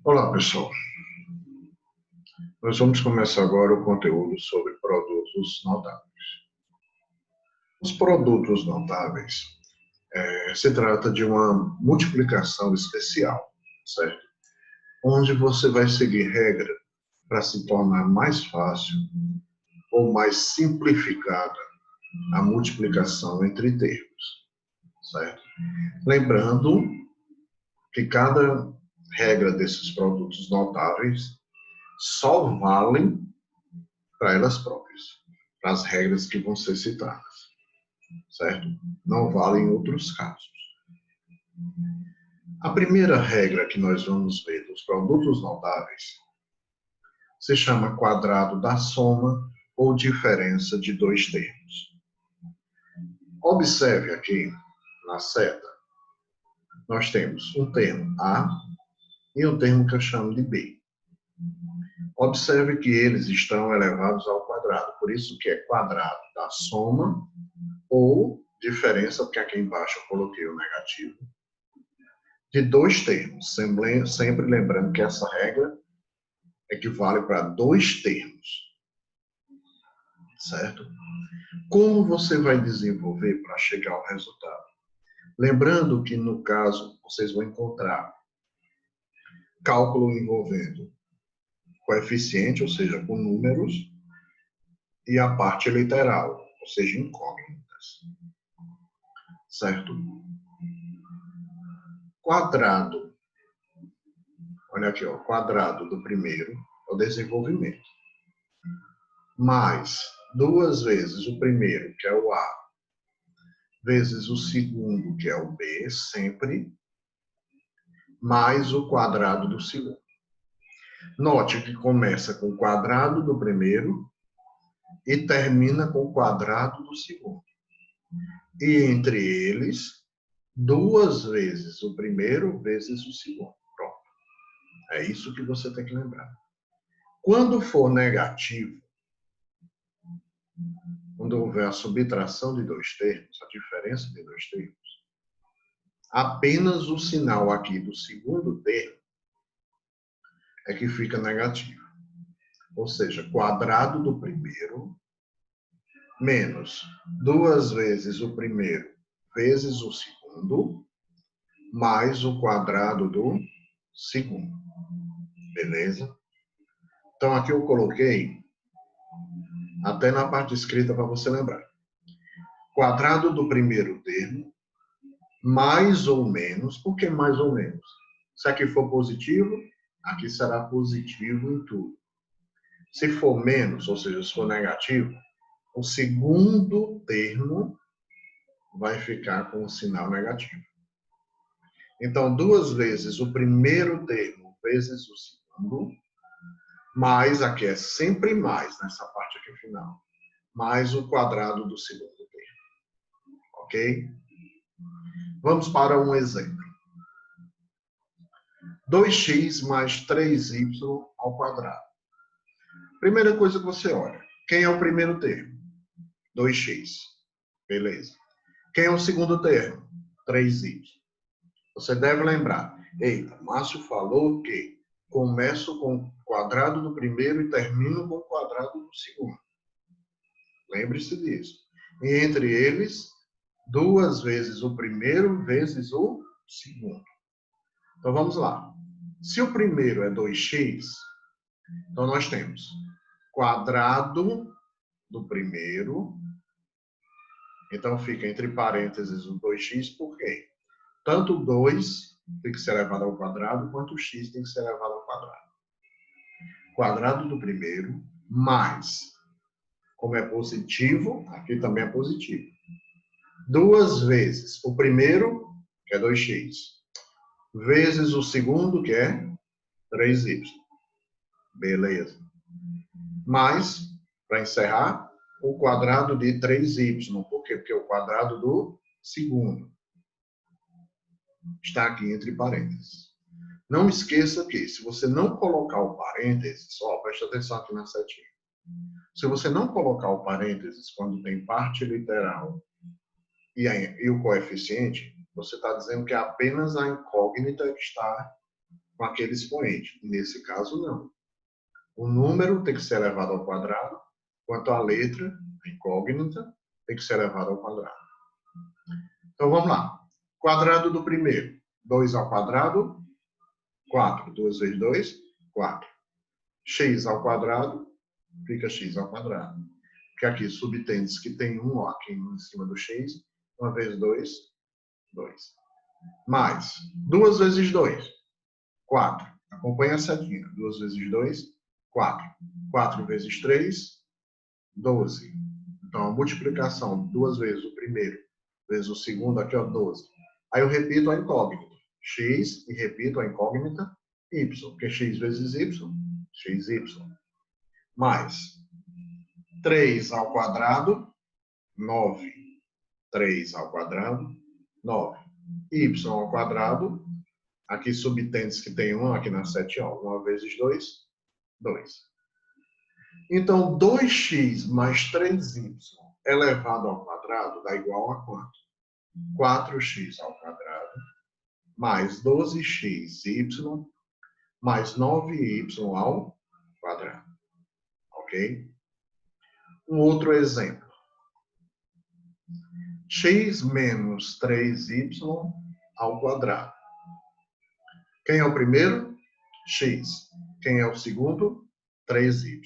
Olá, pessoal. Nós vamos começar agora o conteúdo sobre produtos notáveis. Os produtos notáveis se trata de uma multiplicação especial, certo? Onde você vai seguir regra para se tornar mais fácil ou mais simplificada a multiplicação entre termos, certo? Lembrando que cada regra desses produtos notáveis só valem para elas próprias, para as regras que vão ser citadas, certo? Não valem em outros casos. A primeira regra que nós vamos ver dos produtos notáveis se chama quadrado da soma ou diferença de dois termos. Observe aqui na seta, nós temos um termo A e um termo que eu chamo de B. Observe que eles estão elevados ao quadrado, por isso que é quadrado da soma ou diferença, porque aqui embaixo eu coloquei o negativo, de dois termos. Sempre lembrando que essa regra equivale para dois termos, certo? Como você vai desenvolver para chegar ao resultado? Lembrando que, no caso, vocês vão encontrar cálculo envolvendo coeficiente, ou seja, com números, e a parte literal, ou seja, incógnitas, certo? Quadrado, olha aqui, ó, quadrado do primeiro é o desenvolvimento, mais duas vezes o primeiro, que é o A, vezes o segundo, que é o B, sempre, mais o quadrado do segundo. Note que começa com o quadrado do primeiro e termina com o quadrado do segundo. E entre eles, duas vezes o primeiro vezes o segundo. Pronto. É isso que você tem que lembrar. Quando for negativo, quando houver a subtração de dois termos, a diferença de dois termos, apenas o sinal aqui do segundo termo é que fica negativo. Ou seja, quadrado do primeiro menos duas vezes o primeiro vezes o segundo, mais o quadrado do segundo. Beleza? Então, aqui eu coloquei, até na parte escrita para você lembrar. Quadrado do primeiro termo, mais ou menos. Por que mais ou menos? Se aqui for positivo, aqui será positivo em tudo. Se for menos, ou seja, se for negativo, o segundo termo vai ficar com o sinal negativo. Então, duas vezes o primeiro termo vezes o segundo, mais, aqui é sempre mais, nessa parte aqui final, mais o quadrado do segundo termo. Ok? Vamos para um exemplo. 2x mais 3y ao quadrado. Primeira coisa que você olha, quem é o primeiro termo? 2x. Beleza. Quem é o segundo termo? 3y. Você deve lembrar. Eita, Márcio falou que começo com o quadrado do primeiro e termino com o quadrado do segundo. Lembre-se disso. E entre eles, duas vezes o primeiro vezes o segundo. Então vamos lá. Se o primeiro é 2x, então nós temos quadrado do primeiro. Então fica entre parênteses o 2x, por quê? Tanto o 2 tem que ser elevado ao quadrado, quanto o x tem que ser elevado ao quadrado. Quadrado do primeiro, mais, como é positivo, aqui também é positivo. Duas vezes o primeiro, que é 2x, vezes o segundo, que é 3y. Beleza. Mais, para encerrar, o quadrado de 3y. Por quê? Porque é o quadrado do segundo. Está aqui entre parênteses. Não esqueça que, se você não colocar o parênteses, preste atenção aqui na setinha. Se você não colocar o parênteses quando tem parte literal e o coeficiente, você está dizendo que é apenas a incógnita que está com aquele expoente. Nesse caso, não. O número tem que ser elevado ao quadrado, enquanto a letra, a incógnita, tem que ser elevada ao quadrado. Então, vamos lá. Quadrado do primeiro. 2 ao quadrado, 4. 2 vezes 2, 4. X ao quadrado, fica x ao quadrado. Porque aqui subtende-se que tem 1 aqui em cima do x. 1 vezes 2, 2. Mais 2 vezes 2, 4. Acompanha a setinha. 2 vezes 2, 4. 4 vezes 3, 12. Então, a multiplicação, 2 vezes o primeiro, vezes o segundo, aqui, ó, 12. Aí eu repito a incógnita, x, e repito a incógnita, y, porque x vezes y, xy. Mais 3 ao quadrado, 9. 3 ao quadrado, 9. Y ao quadrado, aqui subtende-se que tem 1, aqui na 7, ó, 1 vezes 2, 2. Então, 2x mais 3y elevado ao quadrado dá igual a quanto? 4x ao quadrado mais 12xy mais 9y ao quadrado. Ok? Um outro exemplo. X menos 3y ao quadrado. Quem é o primeiro? X. Quem é o segundo? 3y.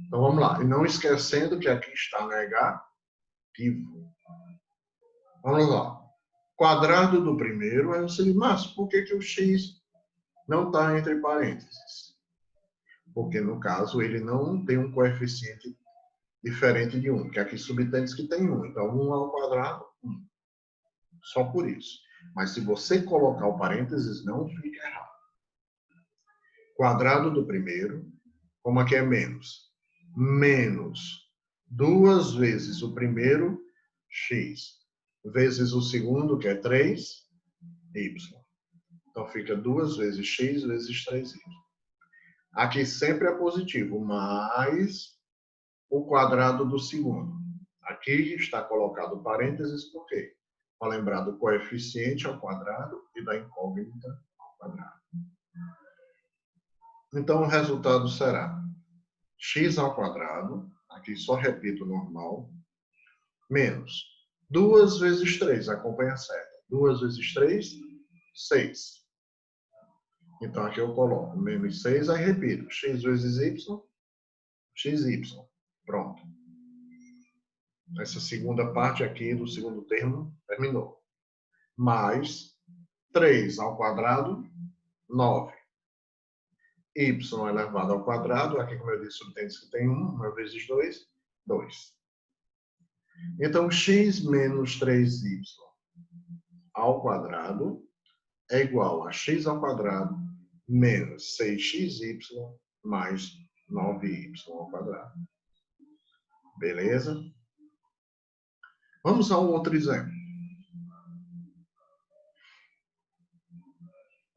Então, vamos lá. E não esquecendo que aqui está negativo. Vamos lá. Quadrado do primeiro é o seguinte, mas por que o x não está entre parênteses? Porque, no caso, ele não tem um coeficiente diferente de 1, que aqui subtende que tem 1. Então, 1 ao quadrado, 1. Só por isso. Mas se você colocar o parênteses, não fica errado. Quadrado do primeiro, como aqui é menos? Menos 2 vezes o primeiro, x, vezes o segundo, que é 3, y. Então, fica 2 vezes x vezes 3y. Aqui sempre é positivo, mais o quadrado do segundo. Aqui está colocado parênteses, por quê? Para lembrar do coeficiente ao quadrado e da incógnita ao quadrado. Então, o resultado será x ao quadrado, aqui só repito o normal, menos 2 vezes 3, acompanha a seta. 2 vezes 3, 6. Então, aqui eu coloco menos 6, aí repito, x vezes y, xy. Pronto. Essa segunda parte aqui do segundo termo terminou. Mais 3 ao quadrado, 9. Y elevado ao quadrado, aqui como eu disse, subtende que tem 1 vezes 2, 2. Então, x menos 3y ao quadrado é igual a x ao quadrado menos 6xy mais 9y ao quadrado. Beleza? Vamos a um outro exemplo.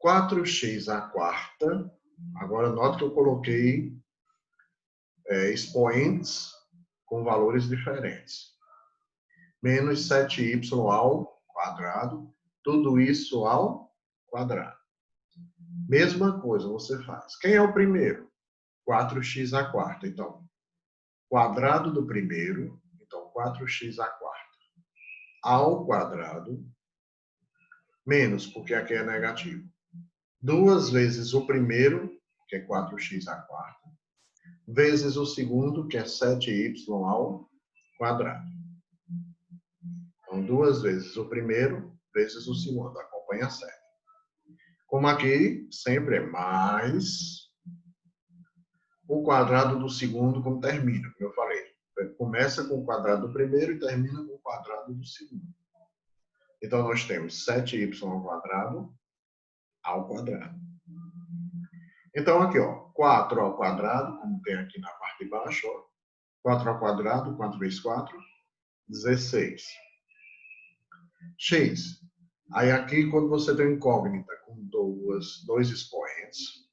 4x à quarta. Agora, note que eu coloquei expoentes com valores diferentes. Menos 7y ao quadrado. Tudo isso ao quadrado. Mesma coisa você faz. Quem é o primeiro? 4x à quarta. Então, quadrado do primeiro. Então, 4x à quarta. Ao quadrado. Menos, porque aqui é negativo. 2 vezes o primeiro, que é 4x à quarta, vezes o segundo, que é 7y ao quadrado. Então, 2 vezes o primeiro, vezes o segundo. Acompanha a série. Como aqui, sempre é mais o quadrado do segundo, como termina, como eu falei. Começa com o quadrado do primeiro e termina com o quadrado do segundo. Então, nós temos 7y ao quadrado. Então, aqui, ó, 4 ao quadrado, como tem aqui na parte de baixo, ó, 4 ao quadrado, 4 vezes 4, 16. X. Aí aqui, quando você tem incógnita com dois expoentes,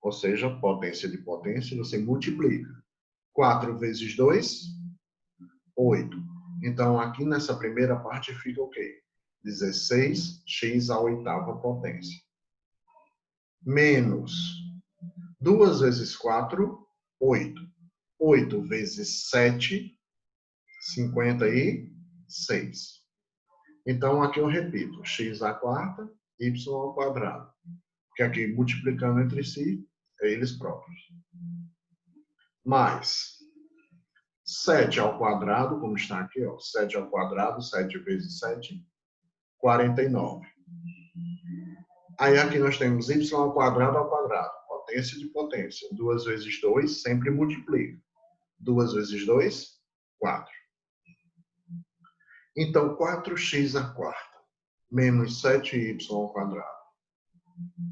ou seja, potência de potência, você multiplica. 4 vezes 2, 8. Então, aqui nessa primeira parte fica o quê? 16x à oitava potência. menos 2 vezes 4, 8. 8 vezes 7, 56. Então, aqui eu repito, x à quarta, y ao quadrado. Que aqui, multiplicando entre si, é eles próprios. Mais 7 ao quadrado, como está aqui, ó, 7 ao quadrado, 7 vezes 7, 49. Aí aqui nós temos y ao quadrado, potência de potência. 2 vezes 2 sempre multiplica. 2 vezes 2, 4. Então, 4x à quarta menos 7y ao quadrado.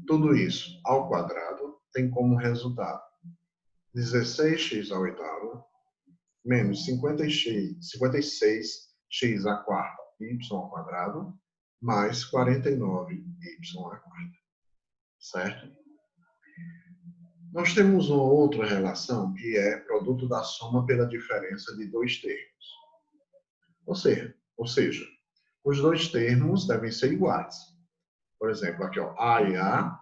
Tudo isso ao quadrado tem como resultado 16x ao oitavo menos 56x à quarta y ao quadrado mais 49y à quarta. Certo? Nós temos uma outra relação que é produto da soma pela diferença de dois termos. Ou seja, os dois termos devem ser iguais. Por exemplo, aqui, ó, A e A,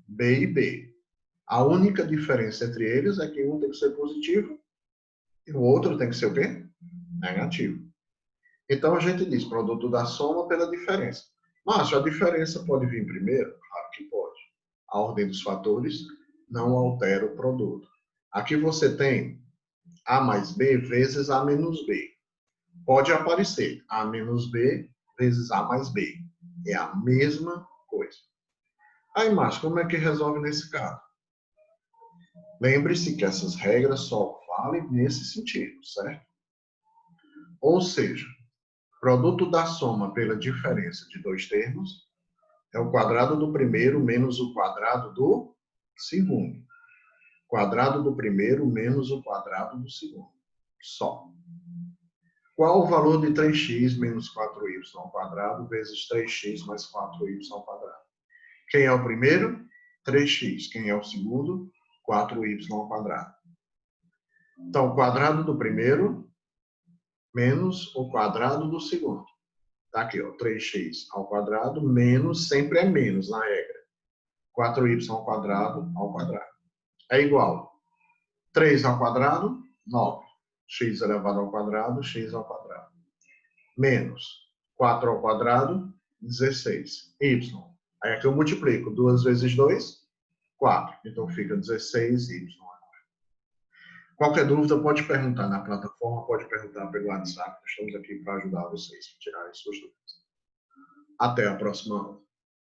B e B. A única diferença entre eles é que um tem que ser positivo e o outro tem que ser o quê? Negativo. Então, a gente diz produto da soma pela diferença. Mas a diferença pode vir primeiro? Claro que pode. A ordem dos fatores não altera o produto. Aqui você tem A mais B vezes A menos B. Pode aparecer A menos B vezes A mais B. É a mesma coisa. Aí, Márcio, como é que resolve nesse caso? Lembre-se que essas regras só valem nesse sentido, certo? Ou seja, produto da soma pela diferença de dois termos é o quadrado do primeiro menos o quadrado do segundo. Quadrado do primeiro menos o quadrado do segundo. Só. Qual o valor de 3x menos 4y ao quadrado vezes 3x mais 4y ao quadrado? Quem é o primeiro? 3x. Quem é o segundo? 4y ao quadrado. Então, o quadrado do primeiro menos o quadrado do segundo. Está aqui, ó, 3x ao quadrado menos, sempre é menos na regra. 4y ao quadrado. É igual. 3 ao quadrado, 9. X elevado ao quadrado, x ao quadrado. Menos 4 ao quadrado, 16. Y. Aí aqui eu multiplico. 2 vezes 2, 4. Então fica 16y. Qualquer dúvida pode perguntar na plataforma, pode perguntar pelo WhatsApp. Estamos aqui para ajudar vocês a tirarem suas dúvidas. Até a próxima aula.